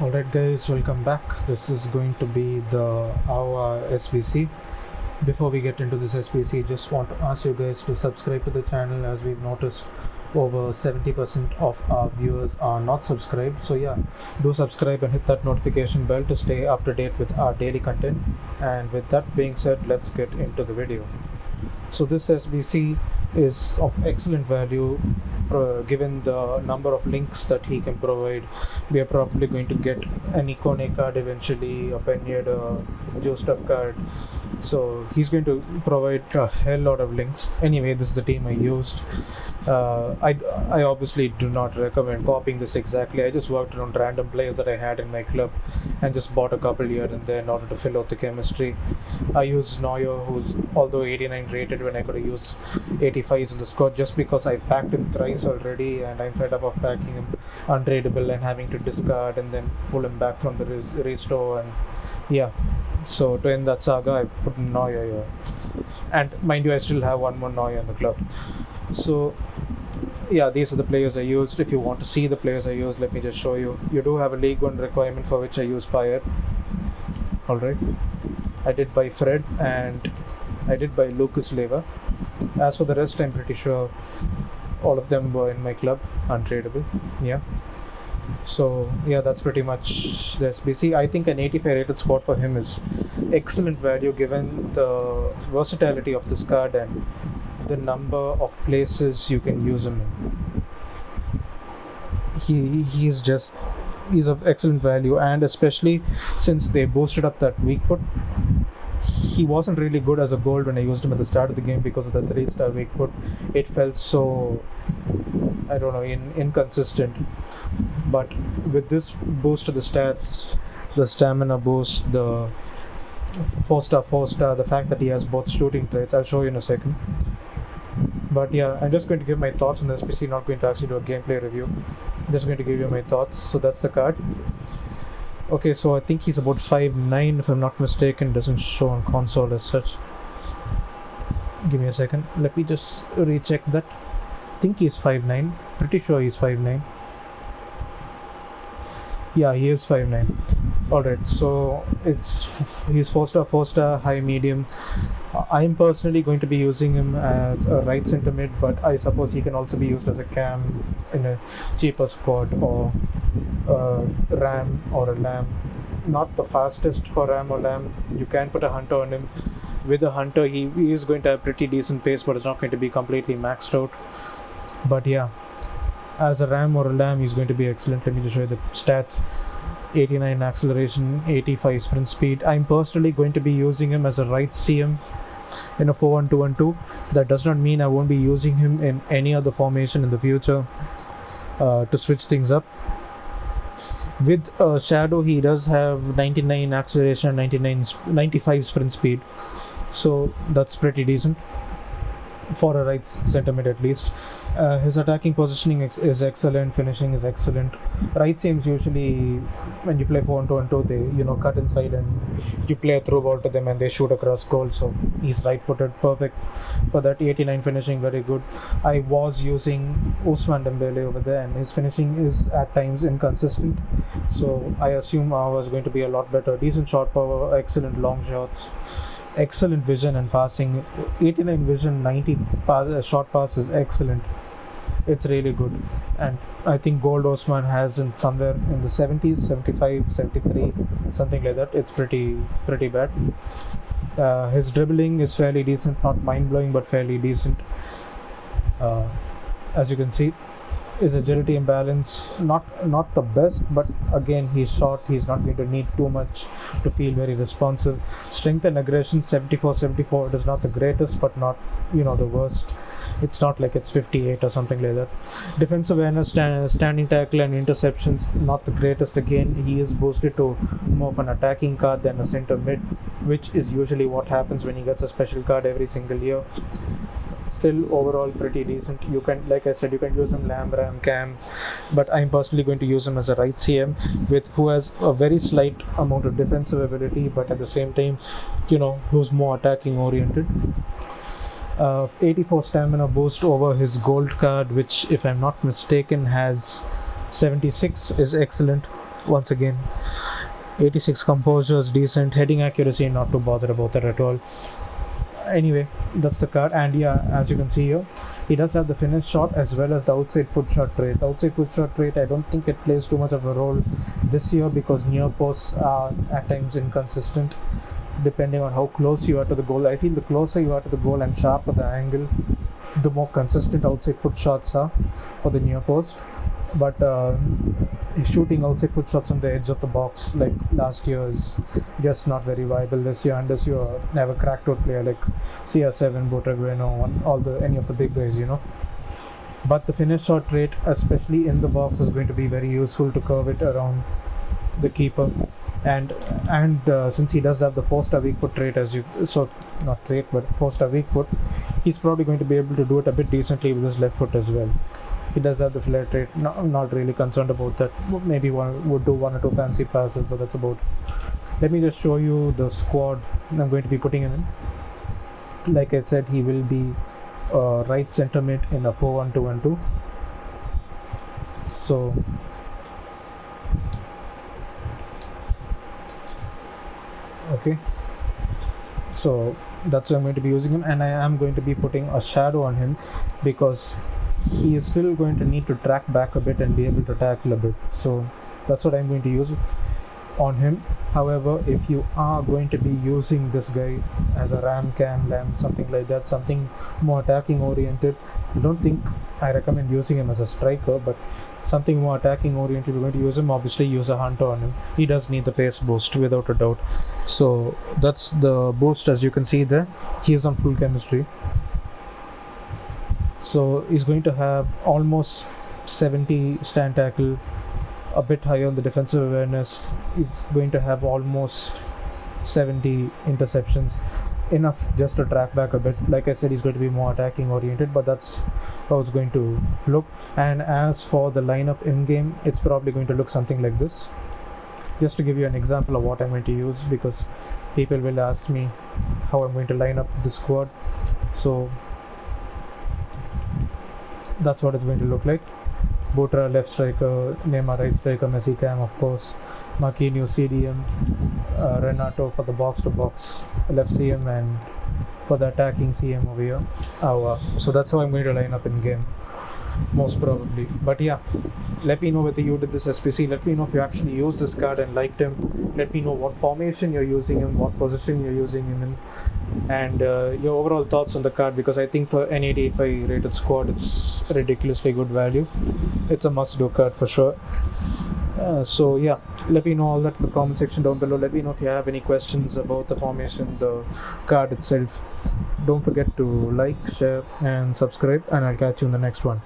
Alright guys, welcome back. This is going to be the Aouar SBC. Before we get into this SBC, just want to ask you guys to subscribe to the channel, as we've noticed over 70% of our viewers are not subscribed. So yeah, do subscribe and hit that notification bell to stay up to date with our daily content. And with that being said, let's get into the video. So this SBC is of excellent value given the number of links that he can provide. We are probably going to get an Icone card eventually, a Penyard juiced up card. So he's going to provide a hell lot of links. Anyway, this is the team I used. I obviously do not recommend copying this exactly. I just worked around random players that I had in my club and just bought a couple here and there in order to fill out the chemistry. I used Neuer, who's although 89 rated when I could have used 85s in the squad, just because I packed him thrice already and I'm fed up of packing him untradeable and having to discard and then pull him back from the restore. And yeah, so to end that saga, I put Neuer here. And mind you, I still have one more Neuer in the club. So yeah, these are the players I used. If you want to see the players I used, let me just show you. You do have a League 1 requirement for which I use Fire. Alright, I did buy Fred and I did buy Lucas Leiva. As for the rest, I'm pretty sure all of them were in my club, untradeable. Yeah. So yeah, that's pretty much the SBC. I think an 85 rated squad for him is excellent value given the versatility of this card and the number of places you can use him in. He's of excellent value, and especially since they boosted up that weak foot. He wasn't really good as a gold when I used him at the start of the game because of the 3-star weak foot. It felt so, I don't know, inconsistent. But with this boost to the stats, the stamina boost, the 4-star, the fact that he has both shooting traits, I'll show you in a second. But yeah, I'm just going to give my thoughts on the SBC, not going to actually do a gameplay review. I'm just going to give you my thoughts. So that's the card. Okay, so I think he's about 5'9" if I'm not mistaken. Doesn't show on console as such. Give me a second. Let me just recheck that. I think he's 5'9". Pretty sure he's 5'9". Yeah, he is 5'9". Alright, so he's 4-star, high, medium. I'm personally going to be using him as a right center mid, but I suppose he can also be used as a cam in a cheaper squad, or a ram or a lamb. Not the fastest for ram or lamb. You can put a hunter on him. With a hunter, he is going to have pretty decent pace, but it's not going to be completely maxed out. But yeah, as a ram or a lamb, he's going to be excellent. Let me just show you the stats. 89 acceleration, 85 sprint speed. I'm personally going to be using him as a right CM in a 4-1-2-1-2. That does not mean I won't be using him in any other formation in the future to switch things up. With Shadow, he does have 99 acceleration, 95 sprint speed, so that's pretty decent for a right center mid at least. His attacking positioning is excellent, finishing is excellent. Right seems usually, when you play 4-1-2-1-2, they cut inside and you play a through ball to them and they shoot across goal. So he's right-footed, perfect for that. 89 finishing, very good. I was using Ousmane Dembele over there, and his finishing is at times inconsistent. So I assume Aouar is going to be a lot better. Decent shot power, excellent long shots. Excellent vision and passing. 89 vision, 90 short pass is excellent. It's really good. And I think Gold Ousmane has in somewhere in the 70s, 75, 73, something like that. It's pretty bad. His dribbling is fairly decent, not mind-blowing, but fairly decent. As you can see, his agility and balance not the best, but again, he's short. He's not going to need too much to feel very responsive. Strength and aggression 74. It is not the greatest, but not the worst. It's not like it's 58 or something like that. Defensive awareness, standing tackle and interceptions, not the greatest. Again, he is boosted to more of an attacking card than a center mid, which is usually what happens when he gets a special card every single year. Still overall pretty decent. You can, like I said, you can use him lamb, ram, cam, but I'm personally going to use him as a right CM who has a very slight amount of defensive ability, but at the same time, who's more attacking oriented. 84 stamina boost over his gold card, which if I'm not mistaken has 76, is excellent. once again. 86 composure is decent. Heading accuracy, not too bothered about that at all. Anyway, that's the card, and yeah, as you can see here, he does have the finish shot as well as the outside foot shot trait. Outside foot shot trait, I don't think it plays too much of a role this year because near posts are at times inconsistent depending on how close you are to the goal. I feel the closer you are to the goal and sharper the angle, the more consistent outside foot shots are for the near post. But shooting outside foot shots on the edge of the box like last year is just not very viable this year unless you have a cracked-out player like CR7, Botagueno, any of the big guys, But the finish shot rate, especially in the box, is going to be very useful to curve it around the keeper. And since he does have the 4-star weak foot trait, not trait but 4-star weak foot, he's probably going to be able to do it a bit decently with his left foot as well. He does have the flare trait. No, I'm not really concerned about that. Maybe would do 1 or 2 fancy passes, but that's about. Let me just show you the squad I'm going to be putting him in. Like I said, he will be right centre mid in a 4-1-2-1-2. So okay, so that's why I'm going to be using him, and I am going to be putting a shadow on him because he is still going to need to track back a bit and be able to tackle a bit. So that's what I'm going to use on him. However, if you are going to be using this guy as a ram, something like that, something more attacking oriented, I don't think I recommend using him as a striker, but something more attacking oriented, you're going to use him, obviously use a hunter on him. He does need the pace boost without a doubt. So that's the boost, as you can see there. He is on full chemistry. So he's going to have almost 70 stand tackle, a bit higher on the defensive awareness. He's going to have almost 70 interceptions, enough just to track back a bit. Like I said, he's going to be more attacking oriented, but that's how it's going to look. And as for the lineup in game, it's probably going to look something like this, just to give you an example of what I'm going to use, because people will ask me how I'm going to line up the squad. So that's what it's going to look like. Butra left striker, Neymar right striker, Messi cam of course, Marquinhos CDM, Renato for the box to box left CM, and for the attacking CM over here, Aouar. So that's how I'm going to line up in game, most probably. But yeah, let me know whether you did this SBC. Let me know if you actually used this card and liked him. Let me know what formation you're using him, what position you're using him in, and your overall thoughts on the card, because I think for an 85 rated squad it's ridiculously good value. It's a must do card for sure. So yeah, let me know all that in the comment section down below. Let me know if you have any questions about the formation, the card itself. Don't forget to like, share and subscribe, and I'll catch you in the next one.